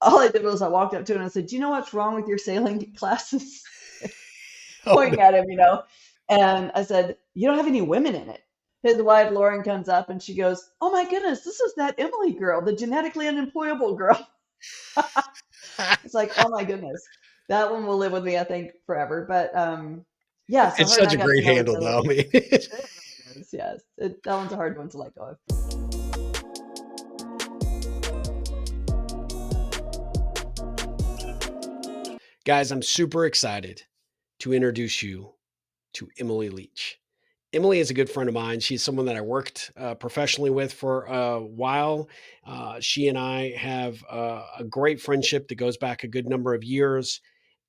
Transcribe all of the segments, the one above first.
all I did was I walked up to him and I said, "Do you know what's wrong with your sailing classes?" Oh, no. Pointing at him, you know. And I said, "You don't have any women in it." His wife, Lauren, comes up and she goes, "Oh my goodness, this is that Emily girl, the genetically unemployable girl." It's like, oh my goodness. That one will live with me, I think, forever. But yeah, so It's her and such I a got to great know each handle, other. though. I mean, It really is, yes. That one's a hard one to let go of. guys, I'm super excited to introduce you to Emily Leach. Emily is a good friend of mine. She's someone that I worked professionally with for a while. She and I have a great friendship that goes back a good number of years.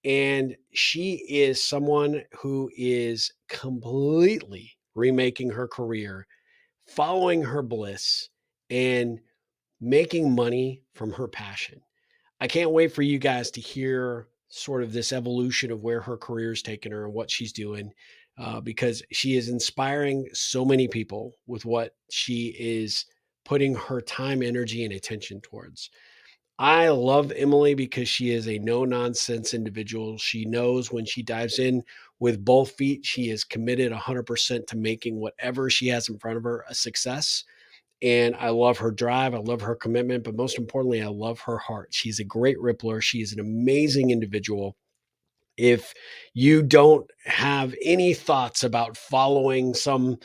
And she is someone who is completely remaking her career, following her bliss, and making money from her passion. I can't wait for you guys to hear sort of this evolution of where her career's taken her and what she's doing, because she is inspiring so many people with what she is putting her time, energy, and attention towards. I love Emily because she is a no nonsense individual. She knows when she dives in with both feet, she is committed 100% to making whatever she has in front of her a success. And I love her drive. I love her commitment. But most importantly, I love her heart. She's a great rippler. She is an amazing individual. If you don't have any thoughts about following some,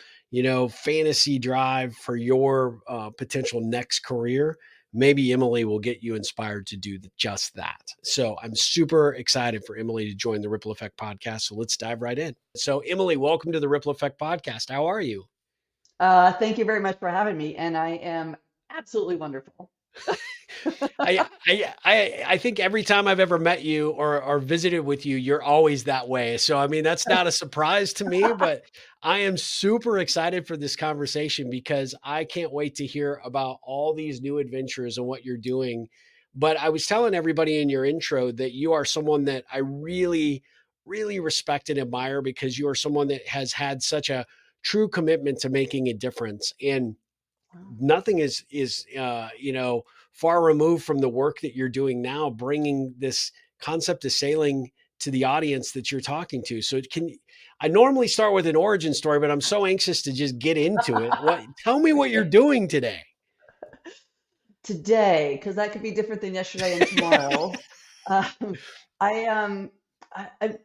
fantasy drive for your potential next career, maybe Emily will get you inspired to do just that. So I'm super excited for Emily to join the Ripple Effect podcast. So let's dive right in. So, Emily, welcome to the Ripple Effect podcast. How are you? Thank you very much for having me, and I am absolutely wonderful. I think every time I've ever met you or visited with you, you're always that way. So I mean, that's not a surprise to me, but I am super excited for this conversation because I can't wait to hear about all these new adventures and what you're doing. But I was telling everybody in your intro that you are someone that I really, really respect and admire because you are someone that has had such a true commitment to making a difference. And nothing is far removed from the work that you're doing now, bringing this concept of sailing to the audience that you're talking to. So I normally start with an origin story, but I'm so anxious to just get into it. Tell me what you're doing today. Today, because that could be different than yesterday and tomorrow. Um, I I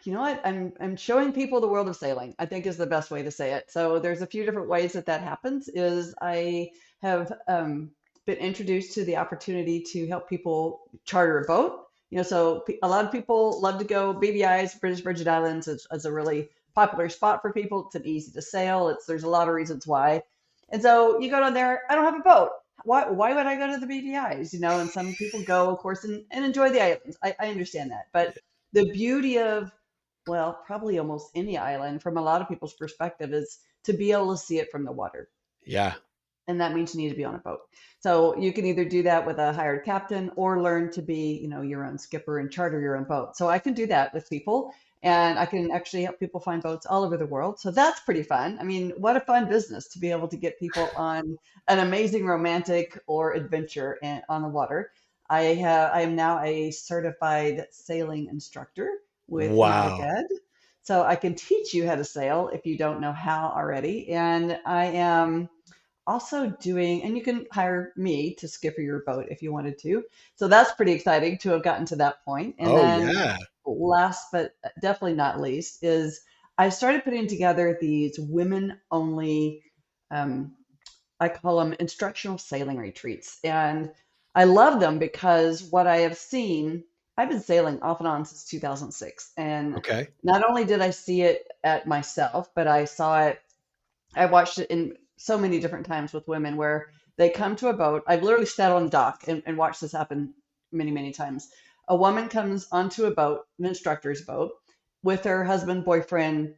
you know what? I'm showing people the world of sailing, I think is the best way to say it. So there's a few different ways that that happens. Is I have been introduced to the opportunity to help people charter a boat. So a lot of people love to go BVI's, British Virgin Islands, as a really popular spot for people. It's an easy to sail. There's a lot of reasons why. And so you go down there. I don't have a boat. Why would I go to the BVI's? And some people go, of course, and enjoy the islands. I understand that, but the beauty of, well, probably almost any island from a lot of people's perspective is to be able to see it from the water. Yeah. And that means you need to be on a boat. So you can either do that with a hired captain or learn to be, your own skipper and charter your own boat. So I can do that with people, and I can actually help people find boats all over the world. So that's pretty fun. I mean, what a fun business to be able to get people on an amazing romantic or adventure on the water. I am now a certified sailing instructor with Wow. NautiCAD. So I can teach you how to sail if you don't know how already. And I am also doing, and you can hire me to skipper your boat if you wanted to. So that's pretty exciting to have gotten to that point. And Oh then yeah. last but definitely not least is I started putting together these women only, um, I call them instructional sailing retreats. And I love them because what I have seen, I've been sailing off and on since 2006. And Okay. not only did I see it at myself, but I watched it in so many different times with women where they come to a boat. I've literally sat on dock and watched this happen many, many times. A woman comes onto a boat, an instructor's boat, with her husband, boyfriend,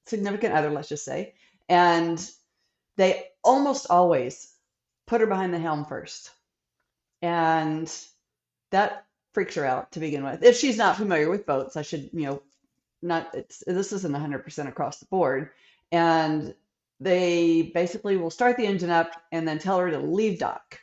significant other, let's just say, and they almost always put her behind the helm first. And that freaks her out to begin with. If she's not familiar with boats, I should, not this isn't 100% across the board. And they basically will start the engine up and then tell her to leave dock.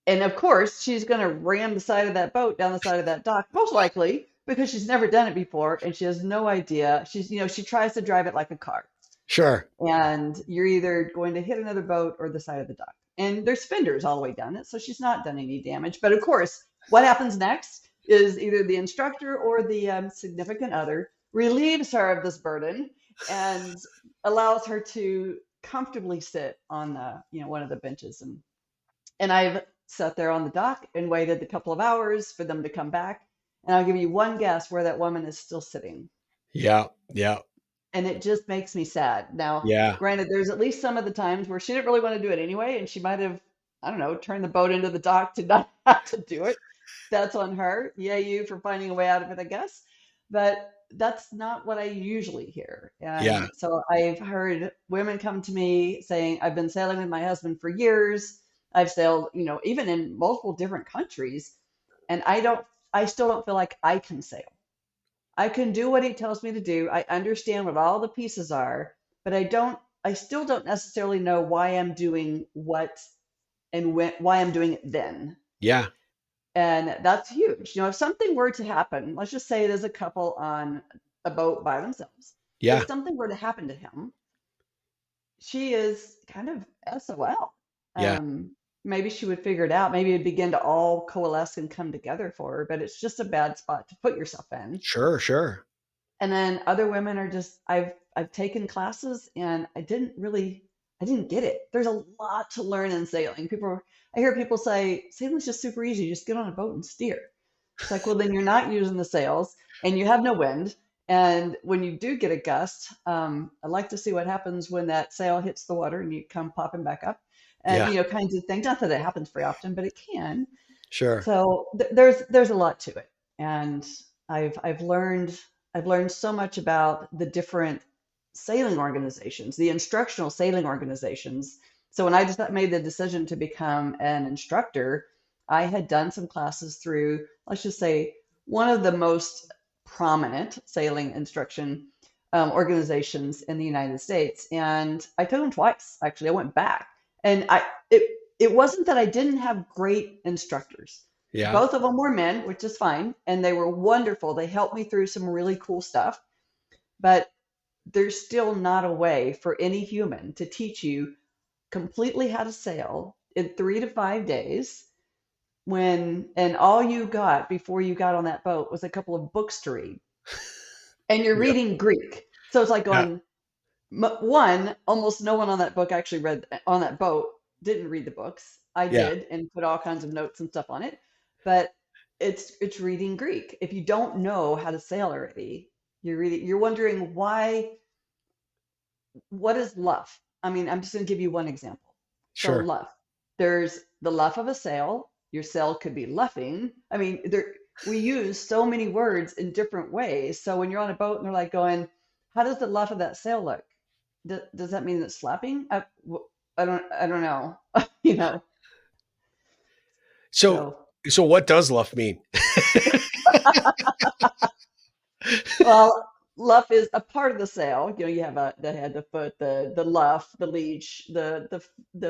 And of course, she's going to ram the side of that boat down the side of that dock, most likely because she's never done it before and she has no idea. She tries to drive it like a car. Sure. And you're either going to hit another boat or the side of the dock. And there's fenders all the way down it, so she's not done any damage. But of course, what happens next is either the instructor or the significant other relieves her of this burden and allows her to comfortably sit on one of the benches. And I've sat there on the dock and waited a couple of hours for them to come back. And I'll give you one guess where that woman is still sitting. Yeah. Yeah. And it just makes me sad. Now, Yeah. granted, there's at least some of the times where she didn't really want to do it anyway, and she might have, I don't know, turned the boat into the dock to not have to do it. That's on her. Yay, you for finding a way out of it, I guess. But that's not what I usually hear. Yeah. And so I've heard women come to me saying, I've been sailing with my husband for years. I've sailed, even in multiple different countries, and I still don't feel like I can sail. I can do what he tells me to do. I understand what all the pieces are, but I still don't necessarily know why I'm doing what and why I'm doing it then. Yeah. And that's huge. If something were to happen, let's just say there's a couple on a boat by themselves. If Yeah. something were to happen to him, she is kind of SOL. Yeah. Maybe she would figure it out. Maybe it'd begin to all coalesce and come together for her, but it's just a bad spot to put yourself in. Sure. Sure. And then other women are just I've taken classes and I didn't get it. There's a lot to learn in sailing. I hear people say sailing's just super easy. Just get on a boat and steer. It's like, well, then you're not using the sails and you have no wind. And when you do get a gust, I like to see what happens when that sail hits the water and you come popping back up, and Yeah. kinds of things. Not that it happens very often, but it can. Sure. So there's a lot to it, and I've learned so much about the different sailing organizations, the instructional sailing organizations. So when I just made the decision to become an instructor, I had done some classes through, let's just say, one of the most prominent sailing instruction organizations in the United States, and I took them twice. Actually, I went back, and it wasn't that I didn't have great instructors. Yeah. Both of them were men, which is fine, and they were wonderful. They helped me through some really cool stuff, but there's still not a way for any human to teach you completely how to sail in 3 to 5 days and all you got before you got on that boat was a couple of books to read, and you're Yep. reading Greek. So it's like Yeah. going, one, almost no one on that book actually read on that boat, didn't read the books. I Yeah. did and put all kinds of notes and stuff on it, but it's reading Greek. If you don't know how to sail already, you're wondering what is luff? I mean, I'm just going to give you one example. So Sure. luff. There's the luff of a sail. Your sail could be luffing. I mean, we use so many words in different ways. So when you're on a boat and they're like going, how does the luff of that sail look? Does that mean it's slapping? I don't know. you know. So, So so what does luff mean? well, luff is a part of the sail. You have the head, the foot, the luff, the leech, the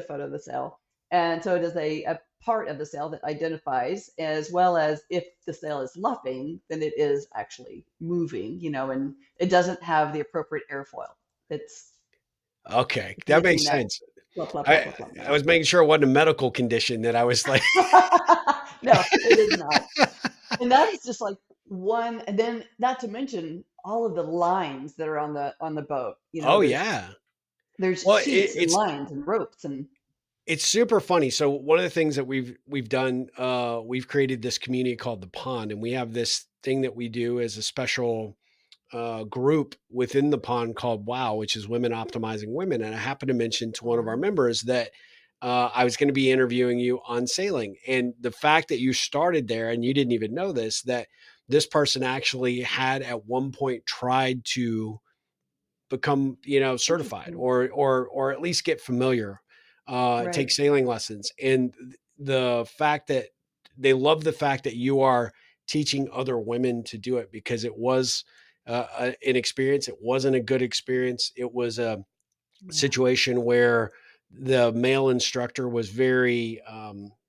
foot of the sail, and so it is a part of the sail that identifies, as well as if the sail is luffing, then it is actually moving. And it doesn't have the appropriate airfoil. Okay, It's that missing makes that sense. flop, flop, flop, I flop, flop I noise. was making sure it wasn't a medical condition that I was like, No, it is not. And that is just like one, and then not to mention all of the lines that are on the boat. oh There's yeah. there's Well, sheets and lines and ropes and it's super funny. So one of the things that we've done, we've created this community called the Pond, and we have this thing that we do as a special group within the Pond called WOW, which is Women Optimizing Women. And I happened to mention to one of our uh, members that I was going to be interviewing you on sailing, and the fact that you started there and you didn't even know this, that this person actually had at one point tried to become, certified interesting, or at least get familiar, take right? sailing lessons. And the fact that they love the fact that you are teaching other women to do it, because it was an experience. It wasn't a good experience. It was a Yeah. situation where the male instructor was very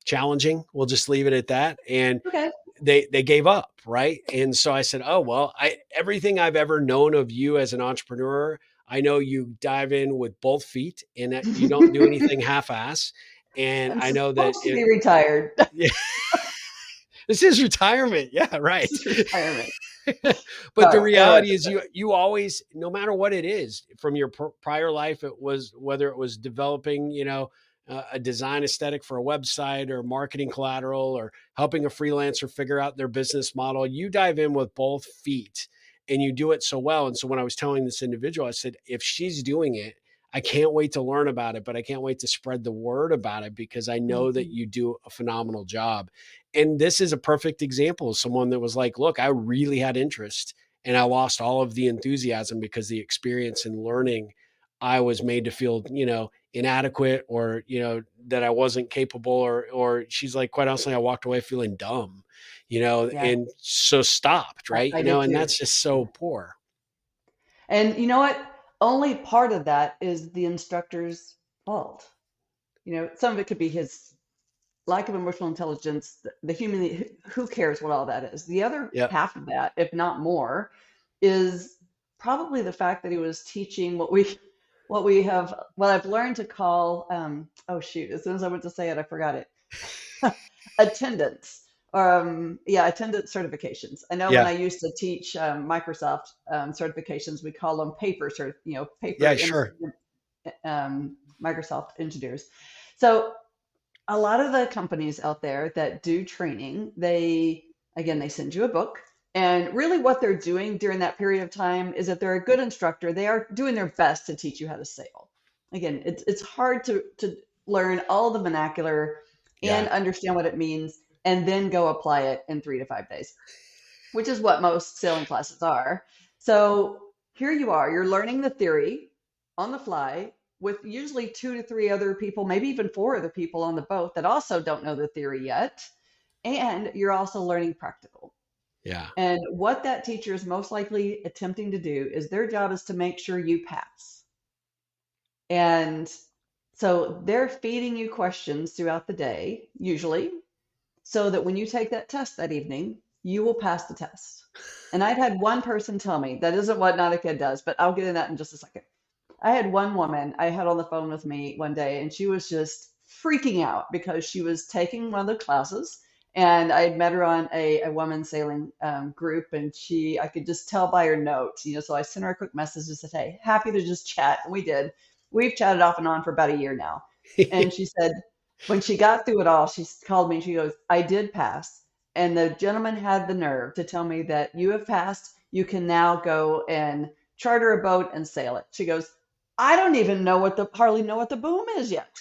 challenging. We'll just leave it at that. And Okay. they gave up, right? And so I said, "Oh, well, I everything I've ever known of you as an entrepreneur, I know you dive in with both feet and that you don't do anything half-ass. And I'm I know that supposed to be retired. yeah, this is retirement. Yeah, This right. is retirement. But the Sorry. No, reality it's is you always, no matter what it is from your prior life, it was whether it was developing, a design aesthetic for a website or marketing collateral or helping a freelancer figure out their business model, you dive in with both feet and you do it so well. And so when I was telling this individual, I said, if she's doing it, I can't wait to learn about it, but I can't wait to spread the word about it because I know that Mhm. you do a phenomenal job. And this is a perfect example of someone that was like, look, I really had interest and I lost all of the enthusiasm because the experience and learning I was made to feel, inadequate or, that I wasn't capable or she's like, quite honestly, I walked away feeling dumb, Yeah, and so stopped, right? I did And too. that's just so Yeah. poor. And you know what? Only part of that is the instructor's fault. Some of it could be his lack of emotional intelligence, the human, who cares what all that is? The other Yep. half of that, if not more, is probably the fact that he was teaching what I've learned to call, oh shoot, as soon as I went to say it, I forgot it. Attendance. Yeah, attendance certifications. I know when Yeah. I used to teach Microsoft certifications, we call them Yeah, paper sure. Microsoft engineers. So a lot of the companies out there that do training, they send you a book. And really what they're doing during that period of time is if they're a good instructor, they are doing their best to teach you how to sail. Again, it's hard to learn all the vernacular and Yeah. understand what it means and then go apply it in 3 to 5 days, which is what most sailing classes are. So here you are, you're learning the theory on the fly with usually 2 to 3 other people, maybe even 4 other people on the boat that also don't know the theory yet. And you're also learning practical. Yeah. And what that teacher is most likely attempting to do is their job is to make sure you pass. And so they're feeding you questions throughout the day, usually, so that when you take that test that evening, you will pass the test. And I've had one person tell me that isn't what Nautica does, but I'll get in that in just a second. I had one woman I had on the phone with me one day, and she was just freaking out because she was taking one of the classes. And I had met her on a woman sailing group, and I could just tell by her notes, So I sent her a quick message and said, "Hey, happy to just chat." And we did. We've chatted off and on for about a year now. And she said, when she got through it all, she called me and she goes, "I did pass. And the gentleman had the nerve to tell me that you have passed. You can now go and charter a boat and sail it." She goes, "I don't even hardly know what the boom is yet."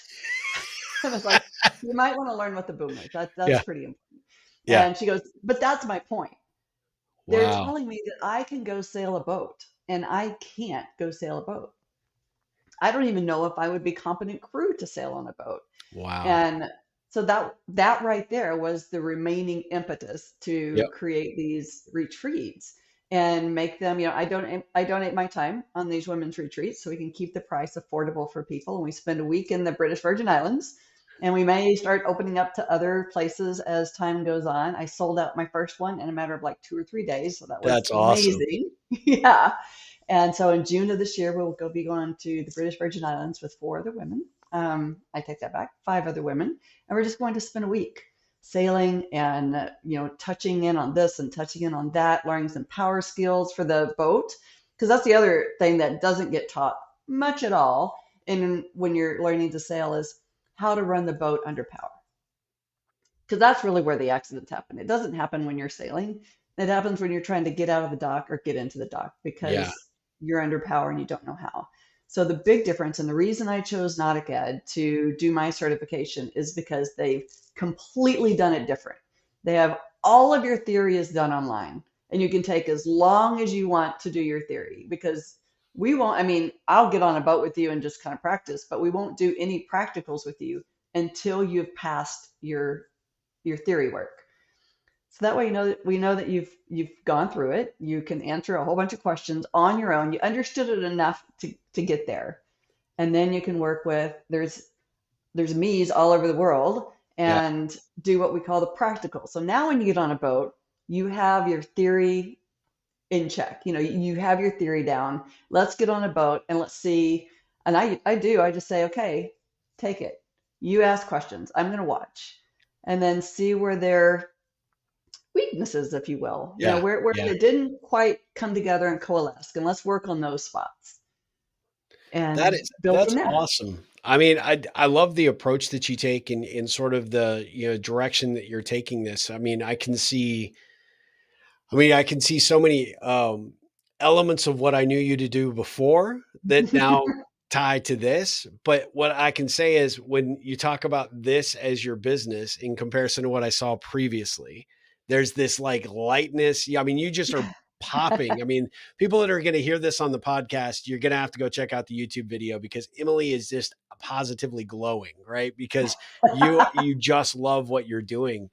I was like, "You might want to learn what the boom is. That's Yeah. pretty important." Yeah. And she goes, "But that's my point. They're Wow. telling me that I can go sail a boat and I can't go sail a boat. I don't even know if I would be competent crew to sail on a boat." Wow. And so that right there was the remaining impetus to Yep. create these retreats and make them, I donate my time on these women's retreats so we can keep the price affordable for people. And we spend a week in the British Virgin Islands, and we may start opening up to other places as time goes on. I sold out my first one in a matter of like 2 or 3 days, so that was That's awesome. amazing. Yeah. And so in June of this year, we'll be going to the British Virgin Islands with 4 other women. I take that back, 5 other women, and we're just going to spend a week sailing and touching in on this and touching in on that, learning some power skills for the boat, because that's the other thing that doesn't get taught much at all. And when you're learning to sail, is how to run the boat under power, because that's really where the accidents happen. It doesn't happen when you're sailing. It happens when you're trying to get out of the dock or get into the dock Yeah. because you're under power and you don't know how. So the big difference and the reason I chose Nautic Ed to do my certification is because they've completely done it different. They have all of your theory is done online, and you can take as long as you want to do your theory, because we won't, I mean, I'll get on a boat with you and just kind of practice, but we won't do any practicals with you until you've passed your theory work. So that way, we know that you've gone through it. You can answer a whole bunch of questions on your own. You understood it enough to get there, and then you can work with there's me's all over the world, Yeah. and do what we call the practical. So now when you get on a boat, you have your theory in check. You know, you have your theory down. Let's get on a boat and let's see. And I just say, okay, take it. You ask questions. I'm going to watch and then see where their weaknesses, if you will, you know, Yeah. where Yeah. they didn't quite come together and coalesce. And let's work on those spots and build That's from there. awesome. I mean, I love the approach that you take in sort of the, direction that you're taking this. I mean, I can see so many elements of what I knew you to do before that now tie to this. But what I can say is when you talk about this as your business in comparison to what I saw previously, there's this like lightness. Yeah, I mean, you just are popping. I mean, people that are going to hear this on the podcast, you're going to have to go check out the YouTube video because Emily is just positively glowing, right? Because you just love what you're doing.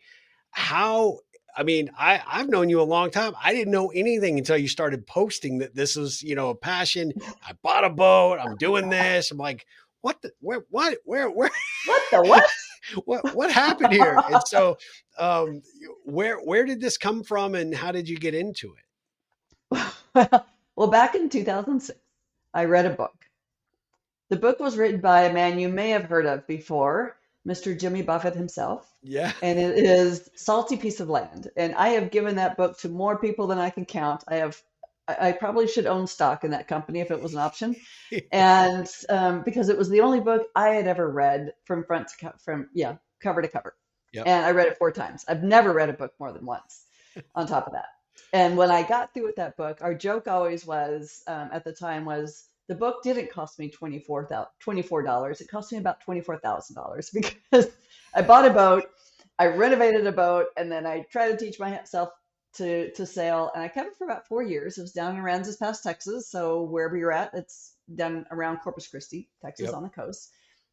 How I mean, I've known you a long time. I didn't know anything until you started posting that this was, a passion. I bought a boat. I'm doing this. I'm like, what the where What the what? what happened here? And so where did this come from and how did you get into it? Well, back in 2006, I read a book. The book was written by a man you may have heard of before, Mr. Jimmy Buffett himself, Yeah. and it is Salty Piece of Land. And I have given that book to more people than I can count. I probably should own stock in that company if it was an option, and because it was the only book I had ever read from cover to cover, Yep. and I read it 4 times. I've never read a book more than once. On top of that, and when I got through with that book, our joke always was at the time was the book didn't cost me $24. It cost me about $24,000 because I bought a boat, I renovated a boat, and then I tried to teach myself to sail, and I kept it for about 4 years. It was down in Aransas Pass, Texas. So wherever you're at, it's down around Corpus Christi, Texas, Yep. on the coast.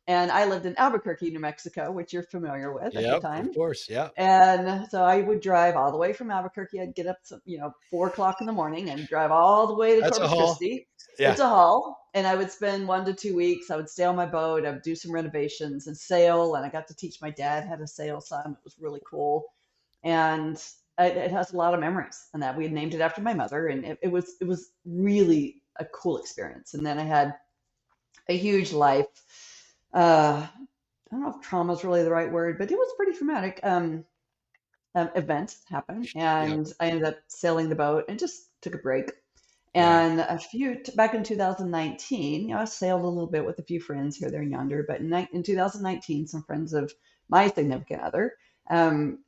And I lived in Albuquerque, New Mexico, which you're familiar with at the Yep. Of time. course. Yeah. And so I would drive all the way from Albuquerque. I'd get up, 4 o'clock in the morning and drive all the way to That's a Corpus haul. Christi. Yeah. It's a haul. And I would spend 1 to 2 weeks. I would stay on my boat. I would do some renovations and sail. And I got to teach my dad how to sail some. It was really cool. And it has a lot of memories. And that we had named it after my mother. And it was really a cool experience. And then I had a huge life. I don't know if trauma is really the right word, but it was pretty traumatic. Event happen, Yep. and I ended up sailing the boat and just took a break. Yeah. And back in 2019, I sailed a little bit with a few friends here, there, and yonder. But in 2019, some friends of my significant other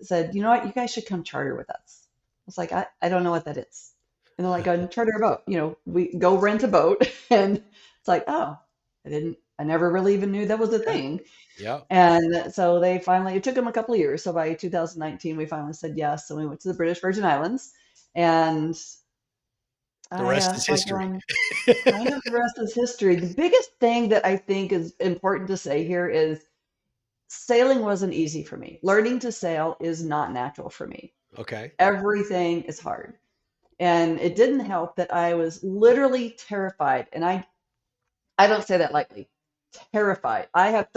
said, "You know what? You guys should come charter with us." I was like, "I don't know what that is." And they're like, "Go and charter a boat. We go rent a boat." And it's like, "Oh, I never really even knew that was a Yeah. thing." Yeah. And so it took them a couple of years. So by 2019, we finally said yes. And we went to the British Virgin Islands. And The I, rest is like history. kind of the rest is history. The biggest thing that I think is important to say here is sailing wasn't easy for me. Learning to sail is not natural for me. Okay. Everything is hard. And it didn't help that I was literally terrified. And I don't say that lightly. Terrified. I have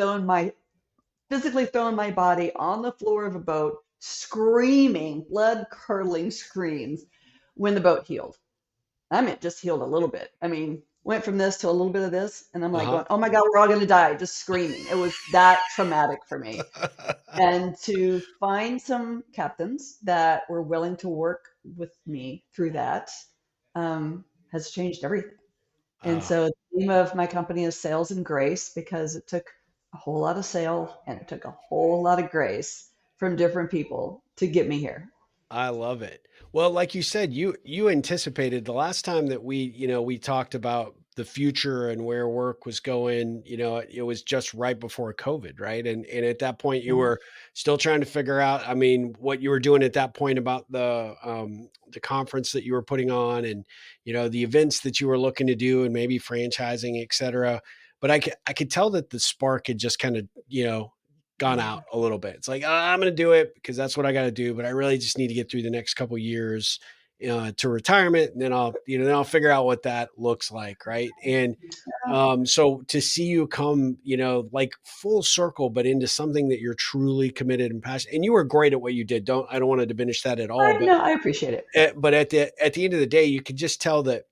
physically thrown my body on the floor of a boat, screaming, blood curdling screams when the boat healed. I mean, just healed a little bit. I mean, went from this to a little bit of this, and I'm like Uh-huh. going, "Oh my God, we're all going to die!" Just screaming. It was that traumatic for me. And to find some captains that were willing to work with me through that has changed everything. And Ah, so the name of my company is Sales and Grace because it took a whole lot of sale and it took a whole lot of grace from different people to get me here. I love it. Well, like you said, you anticipated the last time that we talked about the future and where work was going, it was just right before COVID, right? And at that point you Yeah. were still trying to figure out, I mean, what you were doing at that point about the conference that you were putting on and the events that you were looking to do and maybe franchising, et cetera. But I could tell that the spark had just kind of, gone out Yeah. a little bit. It's like, I'm going to do it because that's what I got to do. But I really just need to get through the next couple years to retirement, and then I'll figure out what that looks like, right? And so to see you come, like full circle, but into something that you're truly committed and passionate, and you were great at what you did. I don't want to diminish that at all, I know, I appreciate it. but at the end of the day, you could just tell that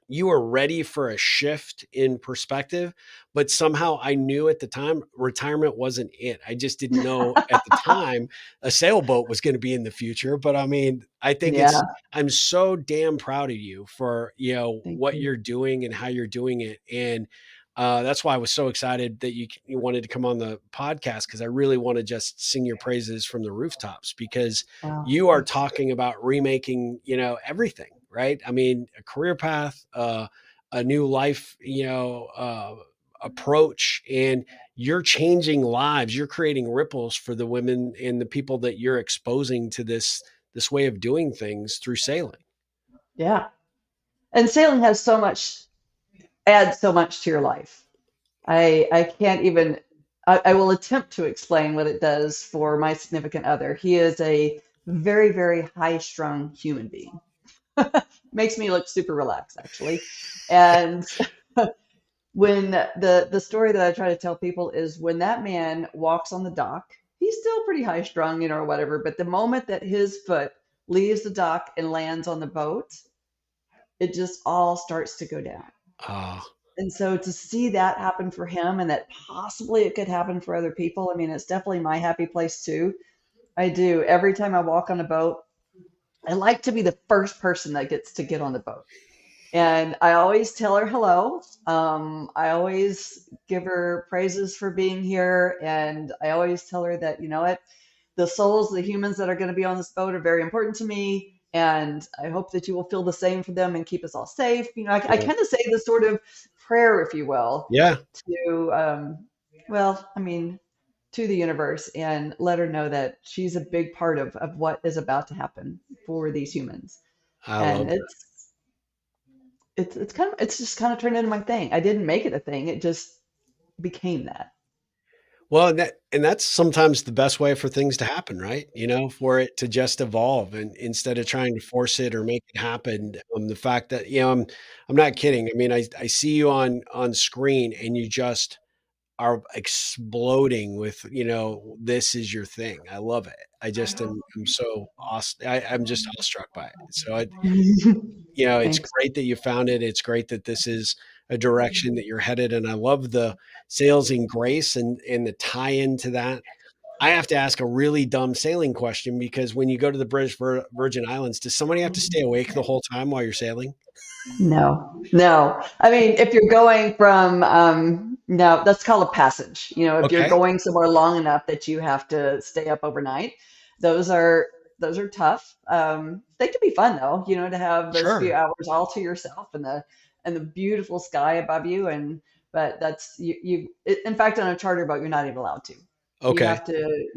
you were ready for a shift in perspective, but somehow I knew at the time retirement wasn't it. I just didn't know at the time a sailboat was going to be in the future. But I mean, Yeah, I'm so damn proud of you for, thank what you. you're doing and how you're doing it. And that's why I was so excited that you wanted to come on the podcast, because I really want to just sing your praises from the rooftops, because Wow, you are thanks. talking about remaking, everything, right? I mean, a career path, a new life, approach, and you're changing lives. You're creating ripples for the women and the people that you're exposing to this way of doing things through sailing. Yeah. And sailing has so much, adds so much to your life. I can't even, I will attempt to explain what it does for my significant other. He is a very, very high strung human being. Makes me look super relaxed, actually. And when the story that I try to tell people is when that man walks on the dock, he's still pretty high strung, or whatever. But the moment that his foot leaves the dock and lands on the boat, it just all starts to go down. Ah, And so to see that happen for him and that possibly it could happen for other people, I mean, it's definitely my happy place too. I do. Every time I walk on a boat, I like to be the first person that gets to get on the boat. And I always tell her hello. I always give her praises for being here. And I always tell her that, you know what, the souls, the humans that are going to be on this boat are very important to me. And I hope that you will feel the same for them and keep us all safe. I cool. kind of say this sort of prayer, if you will, Yeah, to, well, I mean, to the universe and let her know that she's a big part of what is about to happen for these humans. I And love. it's just kind of turned into my thing. I didn't make it a thing. It just became that. Well, and that's sometimes the best way for things to happen, right? For it to just evolve, and instead of trying to force it or make it happen, the fact that, I'm not kidding. I mean, I see you on screen, and you just are exploding with, this is your thing. I love it. I'm so awesome. I'm just awestruck by it. So it's Thanks. great that you found it. It's great that this is a direction that you're headed. And I love the sales in grace and the tie into that. I have to ask a really dumb sailing question, because when you go to the British Virgin Islands, does somebody have to stay awake the whole time while you're sailing? No, no. I mean, if you're going from, no, that's called a passage. If you're Okay. going somewhere long enough that you have to stay up overnight, those are those are tough. They can be fun though, to have those few Sure. hours all to yourself and the beautiful sky above you. But that's in fact, on a charter boat, you're not even allowed to. You Okay. have to.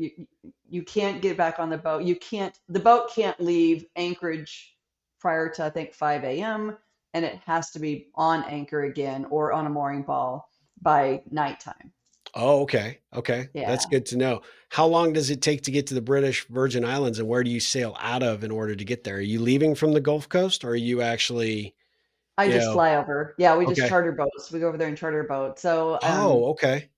You can't get back on the boat. You can't. The boat can't leave anchorage prior to I think 5 a.m. and it has to be on anchor again or on a mooring ball by nighttime. Oh, okay. Okay. That's Yeah. good to know. How long does it take to get to the British Virgin Islands, and where do you sail out of in order to get there? Are you leaving from the Gulf Coast, or are you actually, I you just know, fly over. Yeah, we just okay. charter boats. We go over there and charter a boat. So, Oh, okay.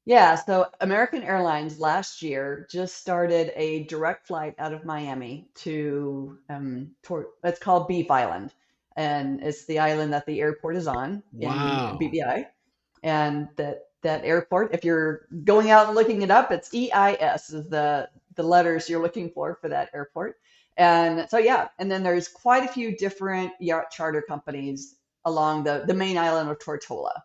yeah, so American Airlines last year just started a direct flight out of Miami to it's called Beef Island, and it's the island that the airport is on in Wow. BBI. And that airport, if you're going out and looking it up, it's EIS is the letters you're looking for that airport. And so yeah, and then there's quite a few different yacht charter companies along the main island of Tortola.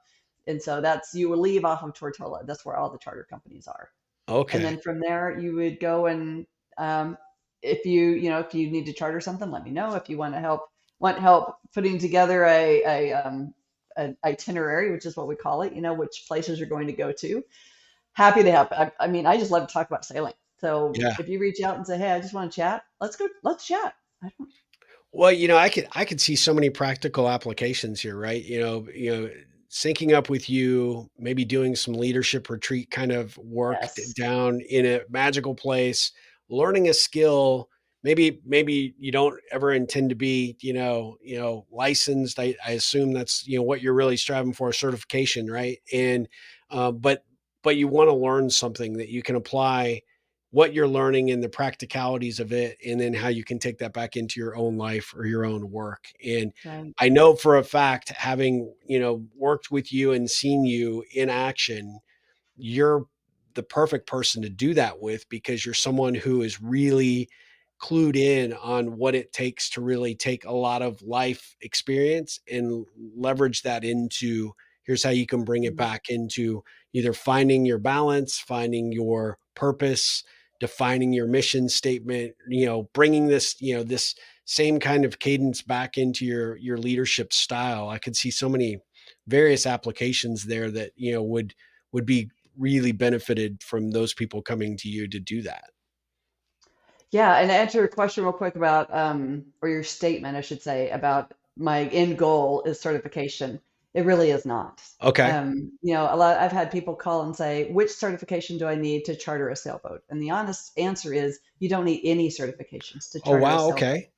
And so that's you will leave off of Tortola. That's where all the charter companies are. And Okay. then from there you would go and um, if you need to charter something, let me know. If you want help putting together an itinerary, which is what we call it, which places you're going to go to. Happy to help. I mean, I just love to talk about sailing. So Yeah. if you reach out and say, "Hey, I just want to chat," let's go. Let's chat. I don't, Well, I could see so many practical applications here, right? Syncing up with you, maybe doing some leadership retreat kind of work yes. down in a magical place, learning a skill, maybe you don't ever intend to be, licensed. I assume that's, what you're really striving for, certification, right? And but you want to learn something that you can apply what you're learning and the practicalities of it, and then how you can take that back into your own life or your own work. And Right. I know for a fact, having, worked with you and seen you in action, you're the perfect person to do that with, because you're someone who is really clued in on what it takes to really take a lot of life experience and leverage that into, here's how you can bring it Mhm. back into either finding your balance, finding your purpose, defining your mission statement, bringing this, this same kind of cadence back into your leadership style. I could see so many various applications there that, would be really benefited from those people coming to you to do that. Yeah, and to answer your question real quick about, or your statement, I should say, about my end goal is certification. It really is not. Okay. I've had people call and say, which certification do I need to charter a sailboat? And the honest answer is you don't need any certifications to Oh, charter a wow. sailboat. Okay.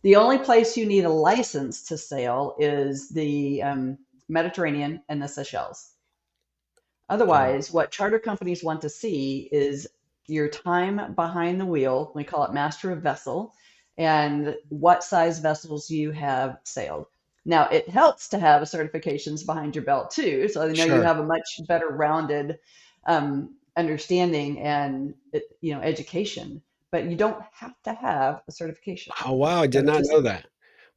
The only place you need a license to sail is the Mediterranean and the Seychelles. Oh, Otherwise, what charter companies want to see is your time behind the wheel. We call it master of vessel, and what size vessels you have sailed. Now, it helps to have certifications behind your belt too, so they know you sure. have a much better rounded understanding and education. But you don't have to have a certification. Oh, wow. I did So not just know that.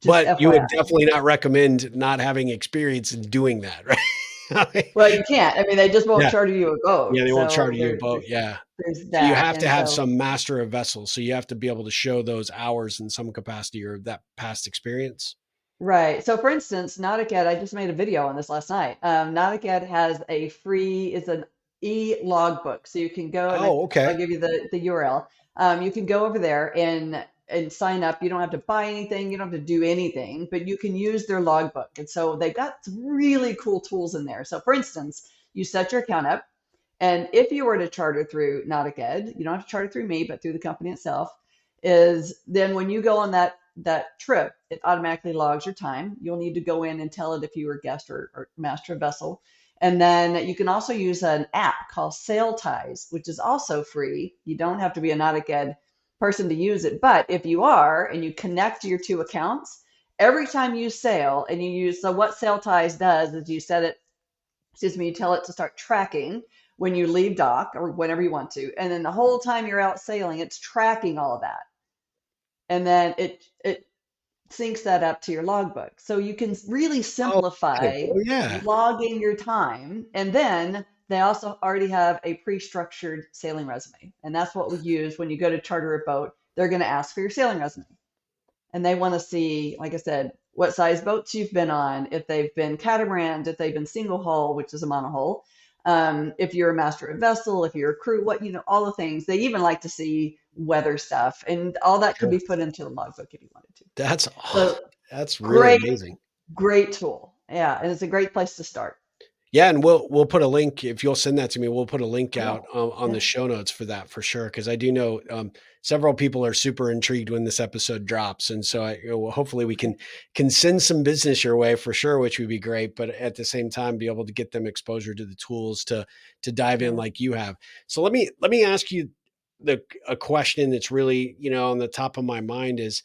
just But you would FYI. definitely not recommend not having experience in doing that, right? Well, you can't. I mean, they just won't Yeah. charter you a Yeah. boat. They won't charter So you a boat. there's Yeah. there's So you that. have to And have so some master of vessels. So you have to be able to show those hours in some capacity or that past experience. right. So for instance, Nauticad, I just made a video on this last night. Nauticad has it's an e-logbook. So you can go and Oh, I'll okay. give you the URL. You can go over there and sign up. You don't have to buy anything, you don't have to do anything, but you can use their logbook. And so they've got some really cool tools in there. So for instance, you set your account up, and if you were to charter through Nauticad, you don't have to charter through me, but through the company itself, is then when you go on that trip, it automatically logs your time. You'll need to go in and tell it if you were guest or master of vessel. And then you can also use an app called Sail Ties, which is also free. You don't have to be a Nauticad person to use it, but if you are and you connect your two accounts, every time you sail and you use, so what Sail Ties does is you set it, excuse me, you tell it to start tracking when you leave dock or whenever you want to. And then the whole time you're out sailing, it's tracking all of that. And then it syncs that up to your logbook. So you can really Oh, got it. simplify Oh, yeah. logging your time. And then they also already have a pre-structured sailing resume. And that's what we use when you go to charter a boat. They're going to ask for your sailing resume. And they want to see, like I said, what size boats you've been on, if they've been catamarans, if they've been single hull, which is a monohull, if you're a master of vessel, if you're a crew, all the things. They even like to see weather stuff, and all that could Sure. be put into the logbook if you wanted to. That's So that's really great, amazing. great tool. Yeah, and it's a great place to start. Yeah, and we'll put a link if you'll send that to me. We'll put a link I out will. on the Yeah, show notes for that for sure, because I do know several people are super intrigued when this episode drops, and so well, hopefully we okay. can send some business your way for sure, which would be great. But at the same time, be able to get them exposure to the tools to dive in Yeah. like you have. So let me ask you a question that's really, on the top of my mind is,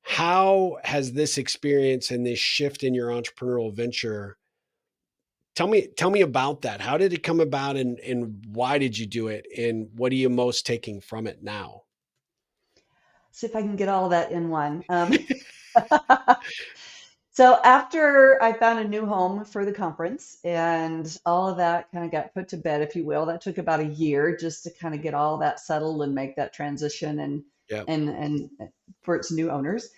how has this experience and this shift in your entrepreneurial venture, tell me about that. How did it come about, and why did you do it? And what are you most taking from it now? See if I can get all of that in one. So after I found a new home for the conference and all of that kind of got put to bed, if you will, that took about a year just to kind of get all that settled and make that transition Yeah. and for its new owners.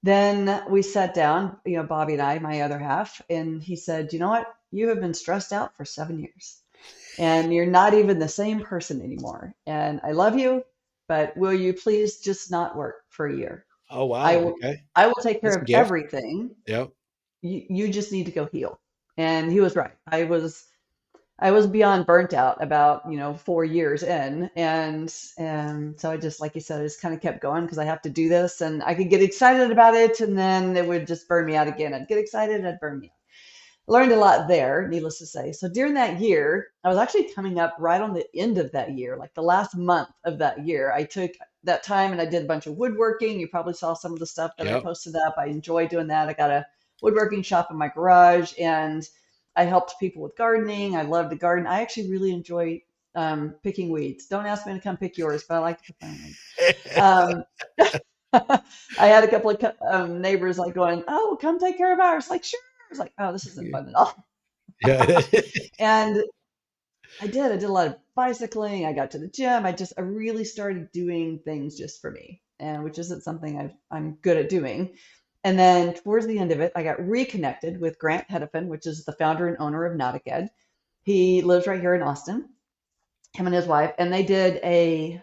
Then we sat down, Bobby and I, my other half, and he said, "You know what? You have been stressed out for 7 years and you're not even the same person anymore. And I love you, but will you please just not work for a year? Oh, I wow. will Okay. I will take care That's a of gift. everything. Yep. You just need to go heal." And he was right. I was beyond burnt out about, 4 years in. And so I just, like you said, I just kind of kept going because I have to do this and I could get excited about it and then it would just burn me out again. I'd get excited, I'd burn me out. Learned a lot there, needless to say. So during that year, I was actually coming up right on the end of that year, like the last month of that year. I took that time and I did a bunch of woodworking. You probably saw some of the stuff that I Yep. posted up. I enjoy doing that. I got a woodworking shop in my garage and I helped people with gardening. I love to garden. I actually really enjoy picking weeds. Don't ask me to come pick yours, but I like to pick my own weeds. Um, I had a couple of neighbors like going, "Oh, come take care of ours." Like, sure. I was like, "Oh, this isn't fun at all." Yeah. And I did. I did a lot of bicycling. I got to the gym. I really started doing things just for me, and which isn't something I'm good at doing. And then towards the end of it, I got reconnected with Grant Hedefin, which is the founder and owner of Nautic Ed. He lives right here in Austin, him and his wife, and they did a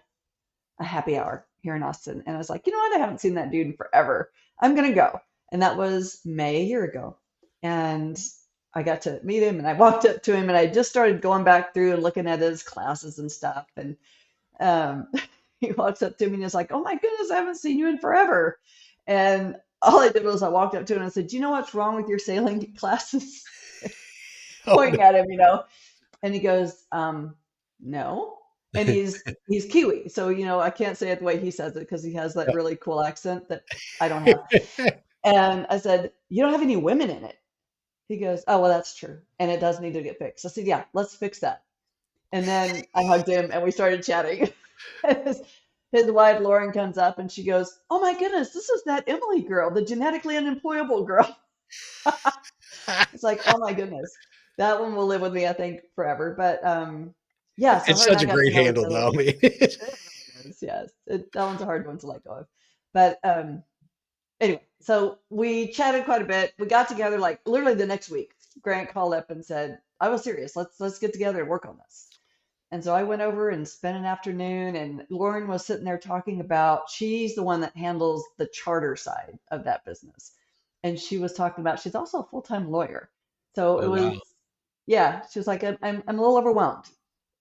happy hour here in Austin. And I was like, you know what? I haven't seen that dude in forever. I'm going to go. And that was May a year ago. And I got to meet him and I walked up to him and I just started going back through and looking at his classes and stuff. And um, he walks up to me and is like, oh my goodness, I haven't seen you in forever. And all I did was I walked up to him and I said, do you know what's wrong with your sailing classes? Oh, no. Pointing at him. And he goes, no. And he's Kiwi. So, I can't say it the way he says it because he has that really cool accent that I don't have. And I said, you don't have any women in it. He goes, oh, well, that's true. And it does need to get fixed. I said, yeah, let's fix that. And then I hugged him and we started chatting. his wife, Lauren, comes up and she goes, oh my goodness, this is that Emily girl, the genetically unemployable girl. It's like, oh my goodness, that one will live with me, I think, forever. But yeah, so It's her and such I a got to great know each handle, other. though. I mean, It really is, yes. That one's a hard one to let go of. But anyway, so we chatted quite a bit. We got together like literally the next week. Grant called up and said, I was serious. Let's get together and work on this. And so I went over and spent an afternoon, and Lauren was sitting there talking about she's the one that handles the charter side of that business. And she was talking about she's also a full-time lawyer. So it oh, was, wow. yeah, she was like, I'm a little overwhelmed.